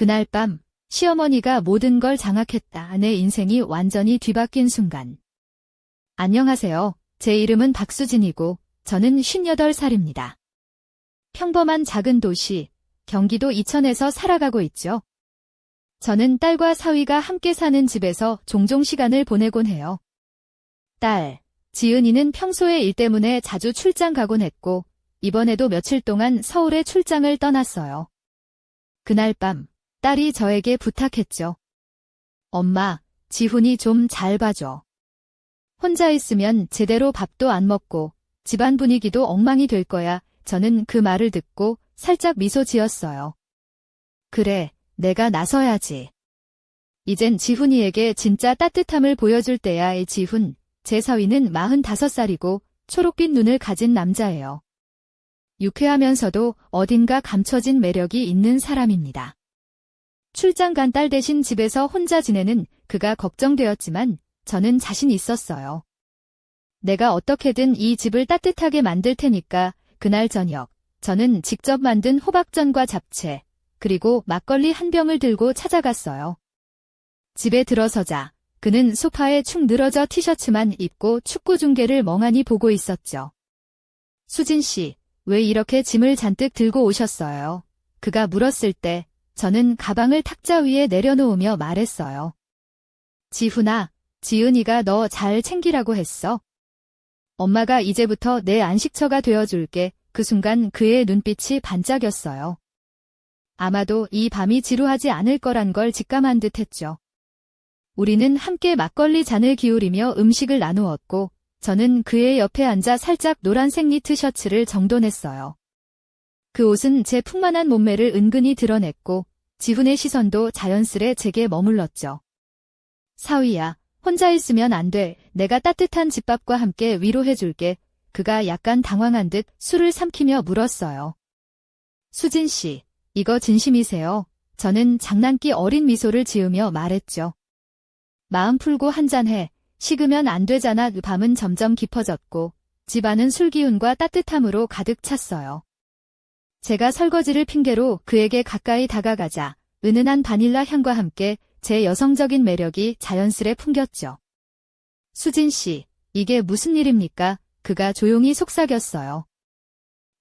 그날 밤 시어머니가 모든 걸 장악했다. 내 인생이 완전히 뒤바뀐 순간. 안녕하세요. 제 이름은 박수진이고 저는 58살입니다. 평범한 작은 도시, 경기도 이천에서 살아가고 있죠. 저는 딸과 사위가 함께 사는 집에서 종종 시간을 보내곤 해요. 딸, 지은이는 평소에 일 때문에 자주 출장 가곤 했고 이번에도 며칠 동안 서울에 출장을 떠났어요. 그날 밤 딸이 저에게 부탁했죠. 엄마, 지훈이 좀 잘 봐줘. 혼자 있으면 제대로 밥도 안 먹고 집안 분위기도 엉망이 될 거야. 저는 그 말을 듣고 살짝 미소 지었어요. 그래, 내가 나서야지. 이젠 지훈이에게 진짜 따뜻함을 보여줄 때야. 지훈, 제 사위는 45살이고 초록빛 눈을 가진 남자예요. 유쾌하면서도 어딘가 감춰진 매력이 있는 사람입니다. 출장 간 딸 대신 집에서 혼자 지내는 그가 걱정되었지만 저는 자신 있었어요. 내가 어떻게든 이 집을 따뜻하게 만들 테니까. 그날 저녁, 저는 직접 만든 호박전과 잡채, 그리고 막걸리 한 병을 들고 찾아갔어요. 집에 들어서자 그는 소파에 축 늘어져 티셔츠만 입고 축구 중계를 멍하니 보고 있었죠. 수진 씨, 왜 이렇게 짐을 잔뜩 들고 오셨어요? 그가 물었을 때 저는 가방을 탁자 위에 내려놓으며 말했어요. 지훈아, 지은이가 너 잘 챙기라고 했어. 엄마가 이제부터 내 안식처가 되어줄게. 그 순간 그의 눈빛이 반짝였어요. 아마도 이 밤이 지루하지 않을 거란 걸 직감한 듯 했죠. 우리는 함께 막걸리 잔을 기울이며 음식을 나누었고 저는 그의 옆에 앉아 살짝 노란색 니트 셔츠를 정돈했어요. 그 옷은 제 풍만한 몸매를 은근히 드러냈고 지훈의 시선도 자연스레 제게 머물렀죠. 사위야, 혼자 있으면 안 돼. 내가 따뜻한 집밥과 함께 위로해줄게. 그가 약간 당황한 듯 술을 삼키며 물었어요. 수진 씨, 이거 진심이세요? 저는 장난기 어린 미소를 지으며 말했죠. 마음 풀고 한잔해. 식으면 안 되잖아. 그 밤은 점점 깊어졌고 집안은 술기운과 따뜻함으로 가득 찼어요. 제가 설거지를 핑계로 그에게 가까이 다가가자 은은한 바닐라 향과 함께 제 여성적인 매력이 자연스레 풍겼죠. 수진 씨, 이게 무슨 일입니까? 그가 조용히 속삭였어요.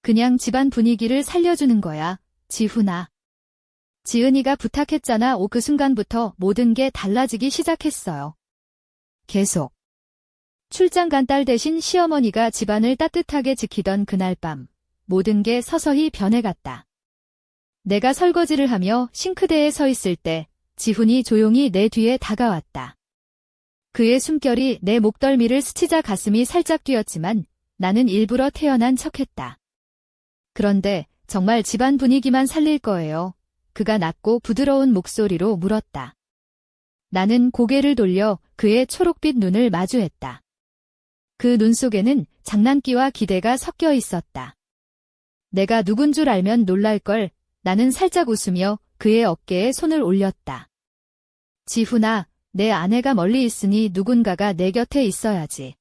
그냥 집안 분위기를 살려주는 거야, 지훈아. 지은이가 부탁했잖아. 그 순간부터 모든 게 달라지기 시작했어요. 계속. 출장 간 딸 대신 시어머니가 집안을 따뜻하게 지키던 그날 밤, 모든 게 서서히 변해갔다. 내가 설거지를 하며 싱크대에 서 있을 때 지훈이 조용히 내 뒤에 다가왔다. 그의 숨결이 내 목덜미를 스치자 가슴이 살짝 뛰었지만 나는 일부러 태어난 척했다. 그런데 정말 집안 분위기만 살릴 거예요. 그가 낮고 부드러운 목소리로 물었다. 나는 고개를 돌려 그의 초록빛 눈을 마주했다. 그 눈 속에는 장난기와 기대가 섞여 있었다. 내가 누군 줄 알면 놀랄걸. 나는 살짝 웃으며 그의 어깨에 손을 올렸다. 지훈아, 내 아내가 멀리 있으니 누군가가 내 곁에 있어야지.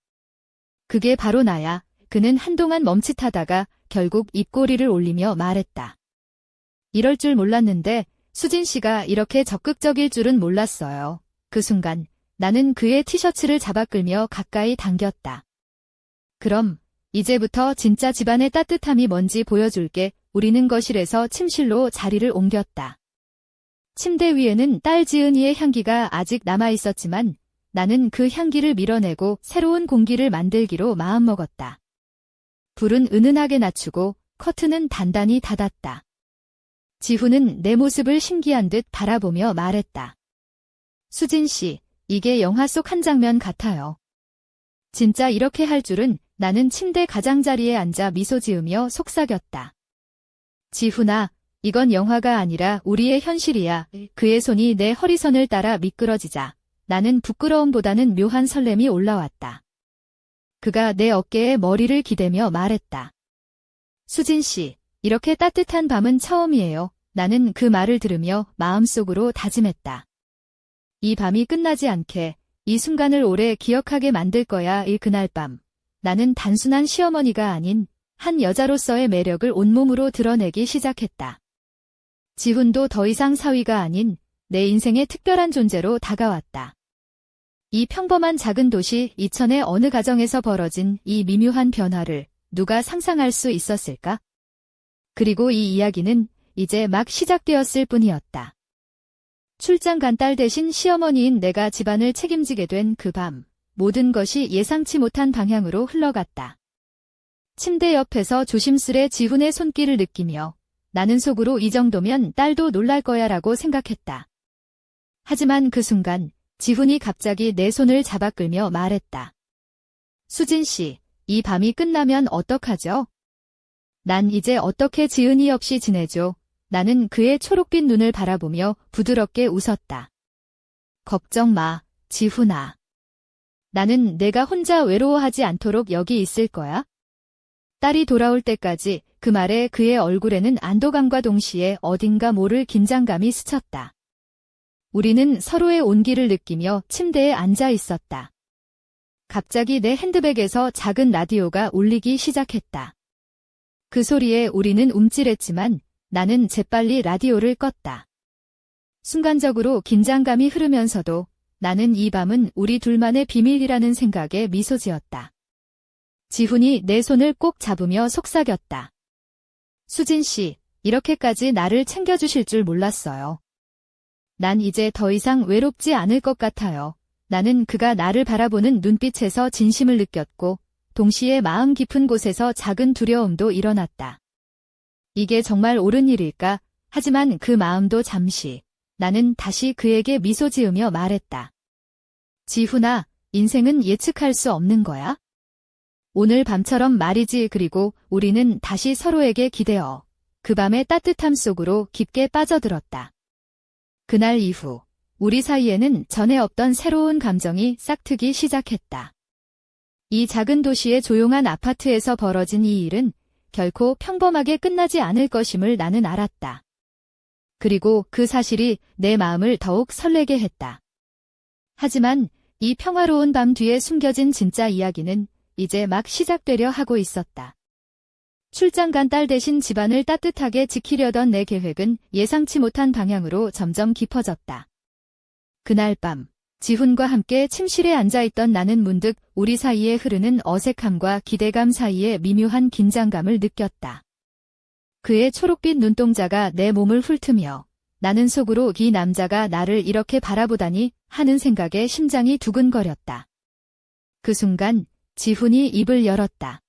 그게 바로 나야. 그는 한동안 멈칫하다가 결국 입꼬리를 올리며 말했다. 이럴 줄 몰랐는데 수진 씨가 이렇게 적극적일 줄은 몰랐어요. 그 순간 나는 그의 티셔츠를 잡아 끌며 가까이 당겼다. 그럼 이제부터 진짜 집안의 따뜻함이 뭔지 보여줄게. 우리는 거실에서 침실로 자리를 옮겼다. 침대 위에는 딸 지은이의 향기가 아직 남아있었지만 나는 그 향기를 밀어내고 새로운 공기를 만들기로 마음먹었다. 불은 은은하게 낮추고 커튼은 단단히 닫았다. 지훈은 내 모습을 신기한 듯 바라보며 말했다. 수진 씨, 이게 영화 속 한 장면 같아요. 진짜 이렇게 할 줄은. 나는 침대 가장자리에 앉아 미소 지으며 속삭였다. 지훈아, 이건 영화가 아니라 우리의 현실이야. 그의 손이 내 허리선을 따라 미끄러지자 나는 부끄러움보다는 묘한 설렘이 올라왔다. 그가 내 어깨에 머리를 기대며 말했다. 수진 씨, 이렇게 따뜻한 밤은 처음이에요. 나는 그 말을 들으며 마음속으로 다짐했다. 이 밤이 끝나지 않게 이 순간을 오래 기억하게 만들 거야. 그날 밤 나는 단순한 시어머니가 아닌 한 여자로서의 매력을 온몸으로 드러내기 시작했다. 지훈도 더 이상 사위가 아닌 내 인생의 특별한 존재로 다가왔다. 이 평범한 작은 도시 이천의 어느 가정에서 벌어진 이 미묘한 변화를 누가 상상할 수 있었을까? 그리고 이 이야기는 이제 막 시작되었을 뿐이었다. 출장 간 딸 대신 시어머니인 내가 집안을 책임지게 된 그 밤, 모든 것이 예상치 못한 방향으로 흘러갔다. 침대 옆에서 조심스레 지훈의 손길을 느끼며 나는 속으로 이 정도면 딸도 놀랄 거야 라고 생각했다. 하지만 그 순간 지훈이 갑자기 내 손을 잡아 끌며 말했다. 수진 씨, 이 밤이 끝나면 어떡하죠? 난 이제 어떻게 지은이 없이 지내죠? 나는 그의 초록빛 눈을 바라보며 부드럽게 웃었다. 걱정 마, 지훈아. 나는 내가 혼자 외로워하지 않도록 여기 있을 거야. 딸이 돌아올 때까지. 그 말에 그의 얼굴에는 안도감과 동시에 어딘가 모를 긴장감이 스쳤다. 우리는 서로의 온기를 느끼며 침대에 앉아 있었다. 갑자기 내 핸드백에서 작은 라디오가 울리기 시작했다. 그 소리에 우리는 움찔했지만 나는 재빨리 라디오를 껐다. 순간적으로 긴장감이 흐르면서도 나는 이 밤은 우리 둘만의 비밀이라는 생각에 미소 지었다. 지훈이 내 손을 꼭 잡으며 속삭였다. 수진 씨, 이렇게까지 나를 챙겨주실 줄 몰랐어요. 난 이제 더 이상 외롭지 않을 것 같아요. 나는 그가 나를 바라보는 눈빛에서 진심을 느꼈고 동시에 마음 깊은 곳에서 작은 두려움도 일어났다. 이게 정말 옳은 일일까? 하지만 그 마음도 잠시. 나는 다시 그에게 미소 지으며 말했다. 지훈아, 인생은 예측할 수 없는 거야? 오늘 밤처럼 말이지. 그리고 우리는 다시 서로에게 기대어 그 밤의 따뜻함 속으로 깊게 빠져들었다. 그날 이후 우리 사이에는 전에 없던 새로운 감정이 싹트기 시작했다. 이 작은 도시의 조용한 아파트에서 벌어진 이 일은 결코 평범하게 끝나지 않을 것임을 나는 알았다. 그리고 그 사실이 내 마음을 더욱 설레게 했다. 하지만 이 평화로운 밤 뒤에 숨겨진 진짜 이야기는 이제 막 시작되려 하고 있었다. 출장 간 딸 대신 집안을 따뜻하게 지키려던 내 계획은 예상치 못한 방향으로 점점 깊어졌다. 그날 밤, 지훈과 함께 침실에 앉아있던 나는 문득 우리 사이에 흐르는 어색함과 기대감 사이에 미묘한 긴장감을 느꼈다. 그의 초록빛 눈동자가 내 몸을 훑으며 나는 속으로 이 남자가 나를 이렇게 바라보다니 하는 생각에 심장이 두근거렸다. 그 순간 지훈이 입을 열었다.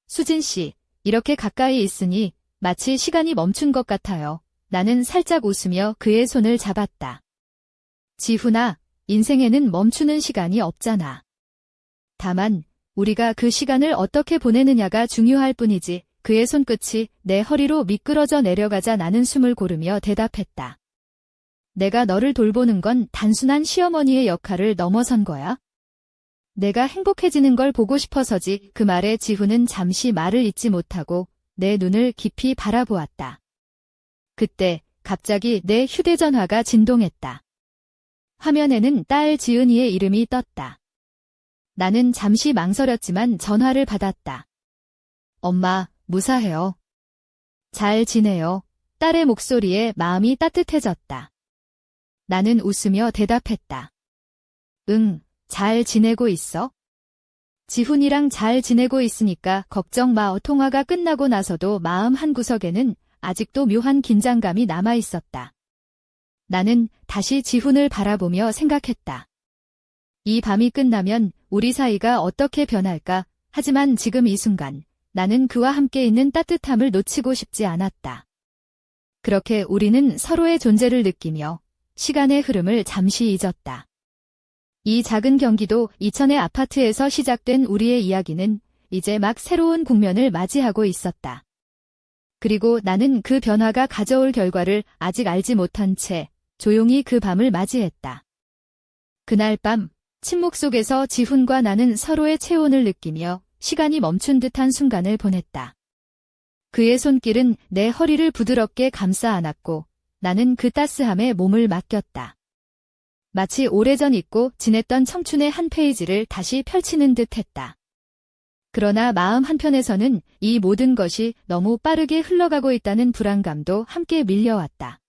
수진 씨, 이렇게 가까이 있으니 마치 시간이 멈춘 것 같아요. 나는 살짝 웃으며 그의 손을 잡았다. 지훈아, 인생에는 멈추는 시간이 없잖아. 다만 우리가 그 시간을 어떻게 보내느냐가 중요할 뿐이지. 그의 손끝이 내 허리로 미끄러져 내려가자 나는 숨을 고르며 대답했다. 내가 너를 돌보는 건 단순한 시어머니의 역할을 넘어선 거야. 내가 행복해지는 걸 보고 싶어서지. 그 말에 지훈은 잠시 말을 잇지 못하고 내 눈을 깊이 바라보았다. 그때 갑자기 내 휴대전화가 진동했다. 화면에는 딸 지은이의 이름이 떴다. 나는 잠시 망설였지만 전화를 받았다. 엄마, 무사해요. 잘 지내요. 딸의 목소리에 마음이 따뜻해졌다. 나는 웃으며 대답했다. 응, 잘 지내고 있어? 지훈이랑 잘 지내고 있으니까 걱정 마. 통화가 끝나고 나서도 마음 한구석에는 아직도 묘한 긴장감이 남아 있었다. 나는 다시 지훈을 바라보며 생각했다. 이 밤이 끝나면 우리 사이가 어떻게 변할까? 하지만 지금 이 순간 나는 그와 함께 있는 따뜻함을 놓치고 싶지 않았다. 그렇게 우리는 서로의 존재를 느끼며 시간의 흐름을 잠시 잊었다. 이 작은 경기도 이천의 아파트에서 시작된 우리의 이야기는 이제 막 새로운 국면을 맞이하고 있었다. 그리고 나는 그 변화가 가져올 결과를 아직 알지 못한 채 조용히 그 밤을 맞이했다. 그날 밤, 침묵 속에서 지훈과 나는 서로의 체온을 느끼며 시간이 멈춘 듯한 순간을 보냈다. 그의 손길은 내 허리를 부드럽게 감싸 안았고 나는 그 따스함에 몸을 맡겼다. 마치 오래전 잊고 지냈던 청춘의 한 페이지를 다시 펼치는 듯 했다. 그러나 마음 한편에서는 이 모든 것이 너무 빠르게 흘러가고 있다는 불안감도 함께 밀려왔다.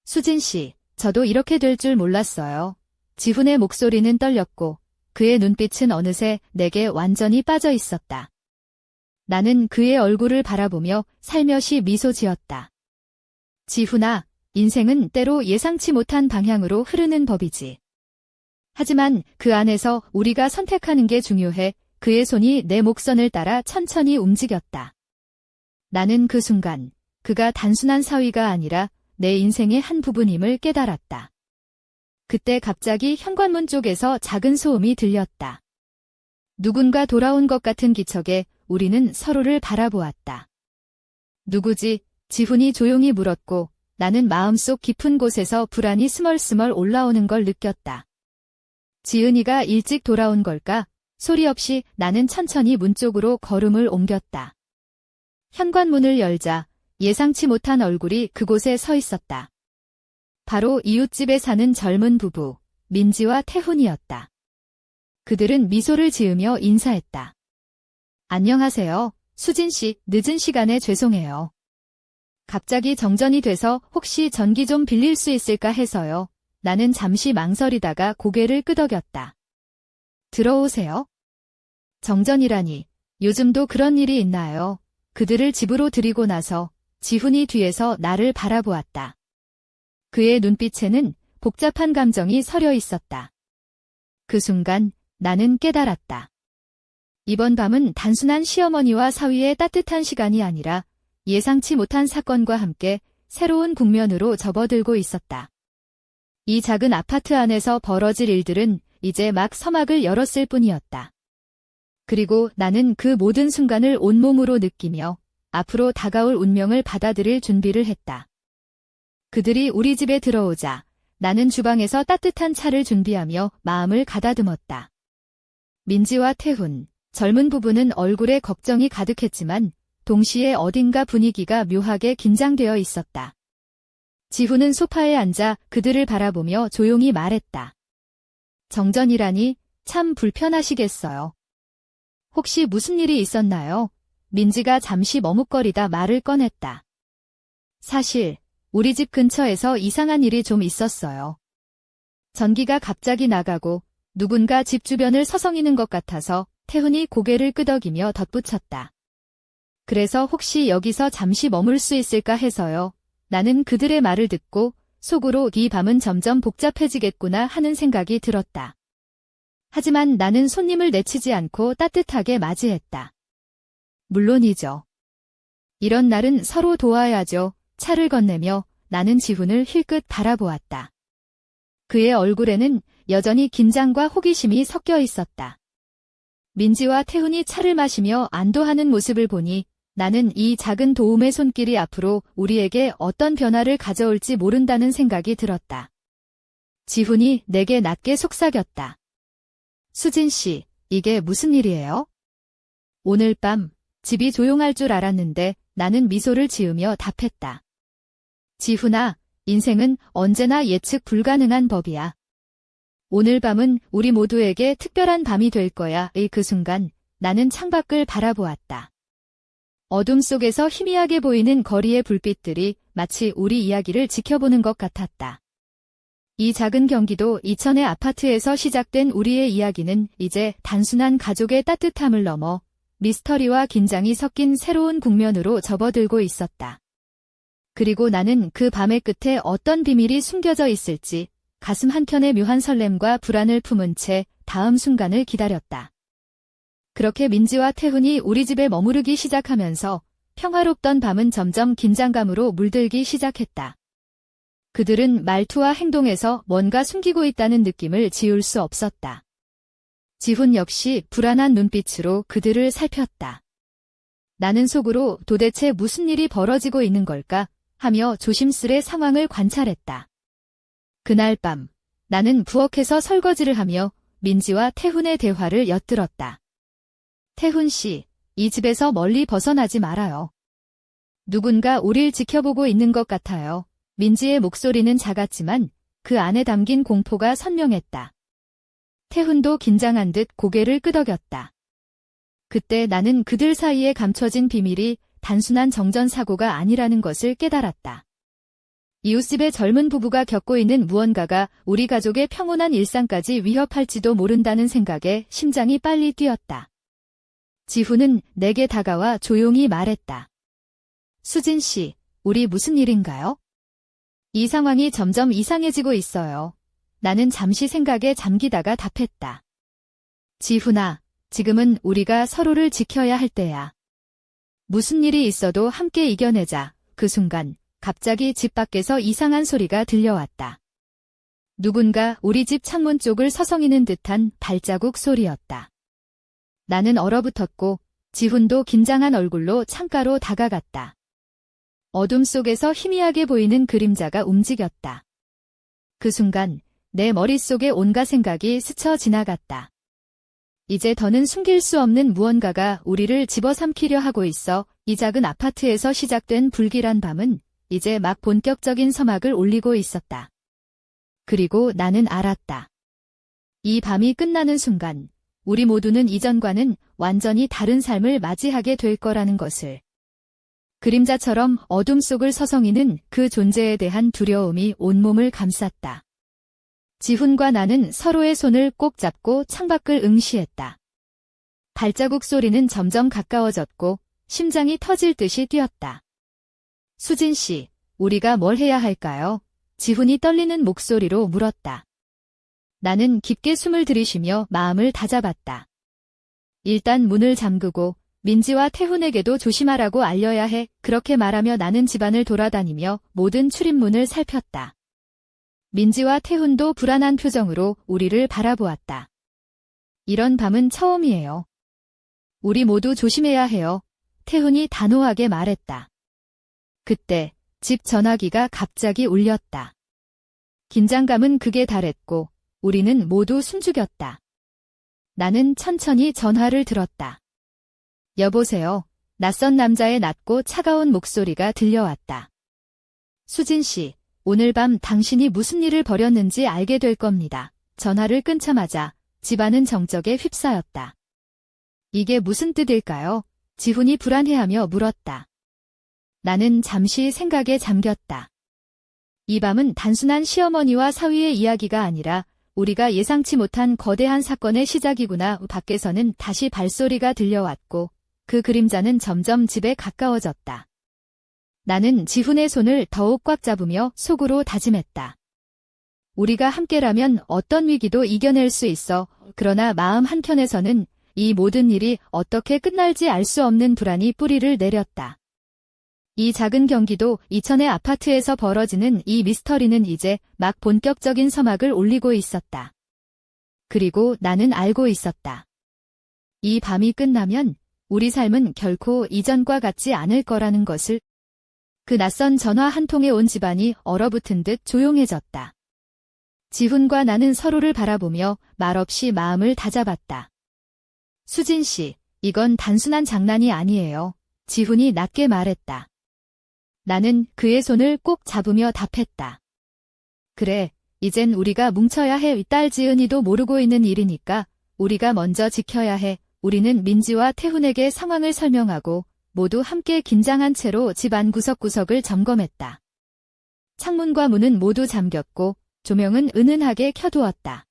수진 씨, 저도 이렇게 될 줄 몰랐어요. 지훈의 목소리는 떨렸고 그의 눈빛은 어느새 내게 완전히 빠져 있었다. 나는 그의 얼굴을 바라보며 살며시 미소 지었다. 지훈아, 인생은 때로 예상치 못한 방향으로 흐르는 법이지. 하지만 그 안에서 우리가 선택하는 게 중요해. 그의 손이 내 목선을 따라 천천히 움직였다. 나는 그 순간 그가 단순한 사위가 아니라 내 인생의 한 부분임을 깨달았다. 그때 갑자기 현관문 쪽에서 작은 소음이 들렸다. 누군가 돌아온 것 같은 기척에 우리는 서로를 바라보았다. 누구지? 지훈이 조용히 물었고 나는 마음속 깊은 곳에서 불안이 스멀스멀 올라오는 걸 느꼈다. 지은이가 일찍 돌아온 걸까? 소리 없이 나는 천천히 문 쪽으로 걸음을 옮겼다. 현관문을 열자 예상치 못한 얼굴이 그곳에 서 있었다. 바로 이웃집에 사는 젊은 부부, 민지와 태훈이었다. 그들은 미소를 지으며 인사했다. 안녕하세요, 수진 씨, 늦은 시간에 죄송해요. 갑자기 정전이 돼서 혹시 전기 좀 빌릴 수 있을까 해서요. 나는 잠시 망설이다가 고개를 끄덕였다. 들어오세요. 정전이라니, 요즘도 그런 일이 있나요? 그들을 집으로 들이고 나서 지훈이 뒤에서 나를 바라보았다. 그의 눈빛에는 복잡한 감정이 서려 있었다. 그 순간 나는 깨달았다. 이번 밤은 단순한 시어머니와 사위의 따뜻한 시간이 아니라 예상치 못한 사건과 함께 새로운 국면으로 접어들고 있었다. 이 작은 아파트 안에서 벌어질 일들은 이제 막 서막을 열었을 뿐이었다. 그리고 나는 그 모든 순간을 온몸으로 느끼며 앞으로 다가올 운명을 받아들일 준비를 했다. 그들이 우리 집에 들어오자 나는 주방에서 따뜻한 차를 준비하며 마음을 가다듬었다. 민지와 태훈, 젊은 부부는 얼굴에 걱정이 가득했지만 동시에 어딘가 분위기가 묘하게 긴장되어 있었다. 지훈은 소파에 앉아 그들을 바라보며 조용히 말했다. 정전이라니 참 불편하시겠어요. 혹시 무슨 일이 있었나요? 민지가 잠시 머뭇거리다 말을 꺼냈다. 사실 우리 집 근처에서 이상한 일이 좀 있었어요. 전기가 갑자기 나가고 누군가 집 주변을 서성이는 것 같아서 태훈이 고개를 끄덕이며 덧붙였다. 그래서 혹시 여기서 잠시 머물 수 있을까 해서요. 나는 그들의 말을 듣고 속으로 이 밤은 점점 복잡해지겠구나 하는 생각이 들었다. 하지만 나는 손님을 내치지 않고 따뜻하게 맞이했다. 물론이죠. 이런 날은 서로 도와야죠. 차를 건네며 나는 지훈을 힐끗 바라보았다. 그의 얼굴에는 여전히 긴장과 호기심이 섞여 있었다. 민지와 태훈이 차를 마시며 안도하는 모습을 보니 나는 이 작은 도움의 손길이 앞으로 우리에게 어떤 변화를 가져올지 모른다는 생각이 들었다. 지훈이 내게 낮게 속삭였다. 수진 씨, 이게 무슨 일이에요? 오늘 밤 집이 조용할 줄 알았는데 나는 미소를 지으며 답했다. 지훈아, 인생은 언제나 예측 불가능한 법이야. 오늘 밤은 우리 모두에게 특별한 밤이 될 거야. 그 순간 나는 창밖을 바라보았다. 어둠 속에서 희미하게 보이는 거리의 불빛들이 마치 우리 이야기를 지켜보는 것 같았다. 이 작은 경기도 이천의 아파트에서 시작된 우리의 이야기는 이제 단순한 가족의 따뜻함을 넘어 미스터리와 긴장이 섞인 새로운 국면으로 접어들고 있었다. 그리고 나는 그 밤의 끝에 어떤 비밀이 숨겨져 있을지 가슴 한켠에 묘한 설렘과 불안을 품은 채 다음 순간을 기다렸다. 그렇게 민지와 태훈이 우리 집에 머무르기 시작하면서 평화롭던 밤은 점점 긴장감으로 물들기 시작했다. 그들은 말투와 행동에서 뭔가 숨기고 있다는 느낌을 지울 수 없었다. 지훈 역시 불안한 눈빛으로 그들을 살폈다. 나는 속으로 도대체 무슨 일이 벌어지고 있는 걸까 하며 조심스레 상황을 관찰했다. 그날 밤 나는 부엌에서 설거지를 하며 민지와 태훈의 대화를 엿들었다. 태훈 씨, 이 집에서 멀리 벗어나지 말아요. 누군가 우릴 지켜보고 있는 것 같아요. 민지의 목소리는 작았지만 그 안에 담긴 공포가 선명했다. 태훈도 긴장한 듯 고개를 끄덕였다. 그때 나는 그들 사이에 감춰진 비밀이 단순한 정전사고가 아니라는 것을 깨달았다. 이웃집의 젊은 부부가 겪고 있는 무언가가 우리 가족의 평온한 일상까지 위협할지도 모른다는 생각에 심장이 빨리 뛰었다. 지훈은 내게 다가와 조용히 말했다. 수진 씨, 우리 무슨 일인가요? 이 상황이 점점 이상해지고 있어요. 나는 잠시 생각에 잠기다가 답했다. 지훈아, 지금은 우리가 서로를 지켜야 할 때야. 무슨 일이 있어도 함께 이겨내자. 그 순간 갑자기 집 밖에서 이상한 소리가 들려왔다. 누군가 우리 집 창문 쪽을 서성이는 듯한 발자국 소리였다. 나는 얼어붙었고 지훈도 긴장한 얼굴로 창가로 다가갔다. 어둠 속에서 희미하게 보이는 그림자가 움직였다. 그 순간 내 머릿속에 온갖 생각이 스쳐 지나갔다. 이제 더는 숨길 수 없는 무언가가 우리를 집어삼키려 하고 있어. 이 작은 아파트에서 시작된 불길한 밤은 이제 막 본격적인 서막을 올리고 있었다. 그리고 나는 알았다. 이 밤이 끝나는 순간 우리 모두는 이전과는 완전히 다른 삶을 맞이하게 될 거라는 것을. 그림자처럼 어둠 속을 서성이는 그 존재에 대한 두려움이 온몸을 감쌌다. 지훈과 나는 서로의 손을 꼭 잡고 창밖을 응시했다. 발자국 소리는 점점 가까워졌고 심장이 터질 듯이 뛰었다. 수진 씨, 우리가 뭘 해야 할까요? 지훈이 떨리는 목소리로 물었다. 나는 깊게 숨을 들이쉬며 마음을 다잡았다. 일단 문을 잠그고 민지와 태훈에게도 조심하라고 알려야 해. 그렇게 말하며 나는 집안을 돌아다니며 모든 출입문을 살폈다. 민지와 태훈도 불안한 표정으로 우리를 바라보았다. 이런 밤은 처음이에요. 우리 모두 조심해야 해요. 태훈이 단호하게 말했다. 그때 집 전화기가 갑자기 울렸다. 긴장감은 극에 달했고 우리는 모두 숨죽였다. 나는 천천히 전화를 들었다. 여보세요. 낯선 남자의 낮고 차가운 목소리가 들려왔다. 수진 씨, 오늘 밤 당신이 무슨 일을 벌였는지 알게 될 겁니다. 전화를 끊자마자 집안은 정적에 휩싸였다. 이게 무슨 뜻일까요? 지훈이 불안해하며 물었다. 나는 잠시 생각에 잠겼다. 이 밤은 단순한 시어머니와 사위의 이야기가 아니라 우리가 예상치 못한 거대한 사건의 시작이구나. 밖에서는 다시 발소리가 들려왔고 그 그림자는 점점 집에 가까워졌다. 나는 지훈의 손을 더욱 꽉 잡으며 속으로 다짐했다. 우리가 함께라면 어떤 위기도 이겨낼 수 있어. 그러나 마음 한켠에서는 이 모든 일이 어떻게 끝날지 알 수 없는 불안이 뿌리를 내렸다. 이 작은 경기도 이천의 아파트에서 벌어지는 이 미스터리는 이제 막 본격적인 서막을 올리고 있었다. 그리고 나는 알고 있었다. 이 밤이 끝나면 우리 삶은 결코 이전과 같지 않을 거라는 것을. 그 낯선 전화 한 통에 온 집안이 얼어붙은 듯 조용해졌다. 지훈과 나는 서로를 바라보며 말없이 마음을 다잡았다. 수진 씨, 이건 단순한 장난이 아니에요. 지훈이 낮게 말했다. 나는 그의 손을 꼭 잡으며 답했다. 그래, 이젠 우리가 뭉쳐야 해. 딸 지은이도 모르고 있는 일이니까 우리가 먼저 지켜야 해. 우리는 민지와 태훈에게 상황을 설명하고 모두 함께 긴장한 채로 집안 구석구석을 점검했다. 창문과 문은 모두 잠겼고 조명은 은은하게 켜두었다.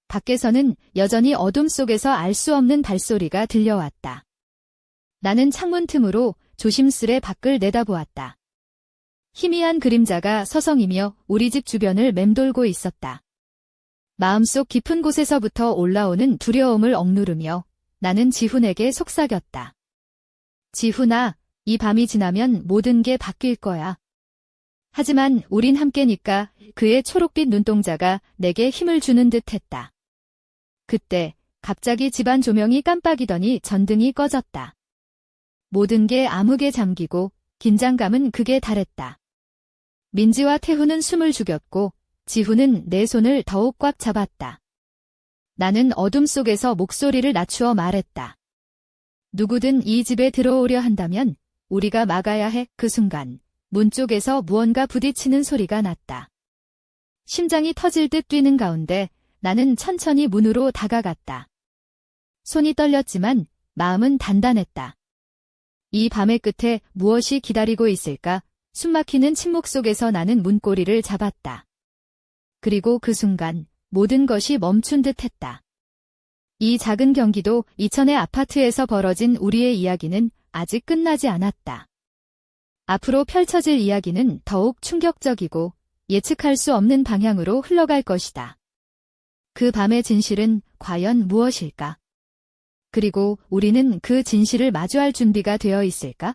밖에서는 여전히 어둠 속에서 알 수 없는 발소리가 들려왔다. 나는 창문 틈으로 조심스레 밖을 내다보았다. 희미한 그림자가 서성이며 우리 집 주변을 맴돌고 있었다. 마음속 깊은 곳에서부터 올라오는 두려움을 억누르며 나는 지훈에게 속삭였다. 지훈아, 이 밤이 지나면 모든 게 바뀔 거야. 하지만 우린 함께니까. 그의 초록빛 눈동자가 내게 힘을 주는 듯 했다. 그때 갑자기 집안 조명이 깜빡이더니 전등이 꺼졌다. 모든 게 암흑에 잠기고 긴장감은 극에 달했다. 민지와 태훈은 숨을 죽였고 지훈은 내 손을 더욱 꽉 잡았다. 나는 어둠 속에서 목소리를 낮추어 말했다. 누구든 이 집에 들어오려 한다면 우리가 막아야 해. 그 순간 문 쪽에서 무언가 부딪히는 소리가 났다. 심장이 터질 듯 뛰는 가운데 나는 천천히 문으로 다가갔다. 손이 떨렸지만 마음은 단단했다. 이 밤의 끝에 무엇이 기다리고 있을까? 숨막히는 침묵 속에서 나는 문고리를 잡았다. 그리고 그 순간 모든 것이 멈춘 듯 했다. 이 작은 경기도 이천의 아파트에서 벌어진 우리의 이야기는 아직 끝나지 않았다. 앞으로 펼쳐질 이야기는 더욱 충격적이고 예측할 수 없는 방향으로 흘러갈 것이다. 그 밤의 진실은 과연 무엇일까? 그리고 우리는 그 진실을 마주할 준비가 되어 있을까?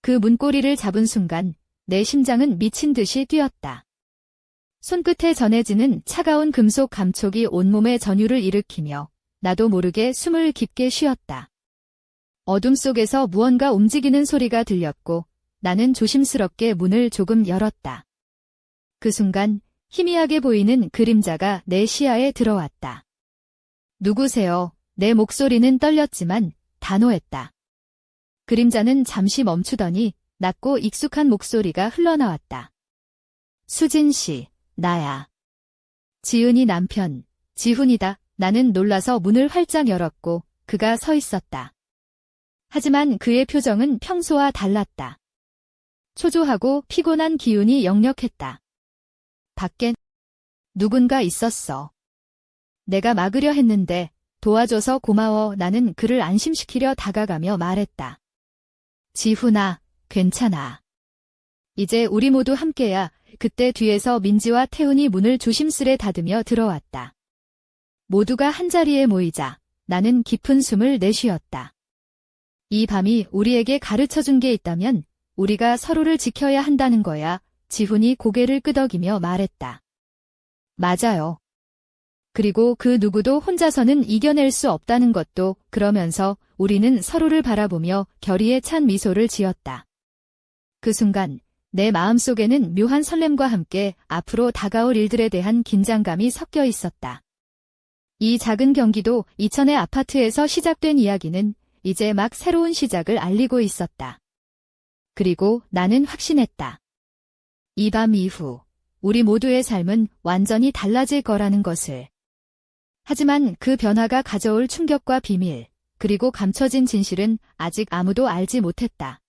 그 문고리를 잡은 순간 내 심장은 미친 듯이 뛰었다. 손끝에 전해지는 차가운 금속 감촉이 온몸에 전율을 일으키며 나도 모르게 숨을 깊게 쉬었다. 어둠 속에서 무언가 움직이는 소리가 들렸고 나는 조심스럽게 문을 조금 열었다. 그 순간 희미하게 보이는 그림자가 내 시야에 들어왔다. 누구세요? 내 목소리는 떨렸지만 단호했다. 그림자는 잠시 멈추더니 낮고 익숙한 목소리가 흘러나왔다. 수진 씨, 나야. 지은이 남편, 지훈이다. 나는 놀라서 문을 활짝 열었고 그가 서 있었다. 하지만 그의 표정은 평소와 달랐다. 초조하고 피곤한 기운이 역력했다. 밖엔 누군가 있었어. 내가 막으려 했는데 도와줘서 고마워. 나는 그를 안심시키려 다가가며 말했다. 지훈아, 괜찮아. 이제 우리 모두 함께야. 그때 뒤에서 민지와 태훈이 문을 조심스레 닫으며 들어왔다. 모두가 한자리에 모이자 나는 깊은 숨을 내쉬었다. 이 밤이 우리에게 가르쳐준 게 있다면 우리가 서로를 지켜야 한다는 거야. 지훈이 고개를 끄덕이며 말했다. 맞아요. 그리고 그 누구도 혼자서는 이겨낼 수 없다는 것도. 그러면서 우리는 서로를 바라보며 결의에 찬 미소를 지었다. 그 순간 내 마음속에는 묘한 설렘과 함께 앞으로 다가올 일들에 대한 긴장감이 섞여 있었다. 이 작은 경기도 이천의 아파트에서 시작된 이야기는 이제 막 새로운 시작을 알리고 있었다. 그리고 나는 확신했다. 이 밤 이후 우리 모두의 삶은 완전히 달라질 거라는 것을. 하지만 그 변화가 가져올 충격과 비밀, 그리고 감춰진 진실은 아직 아무도 알지 못했다.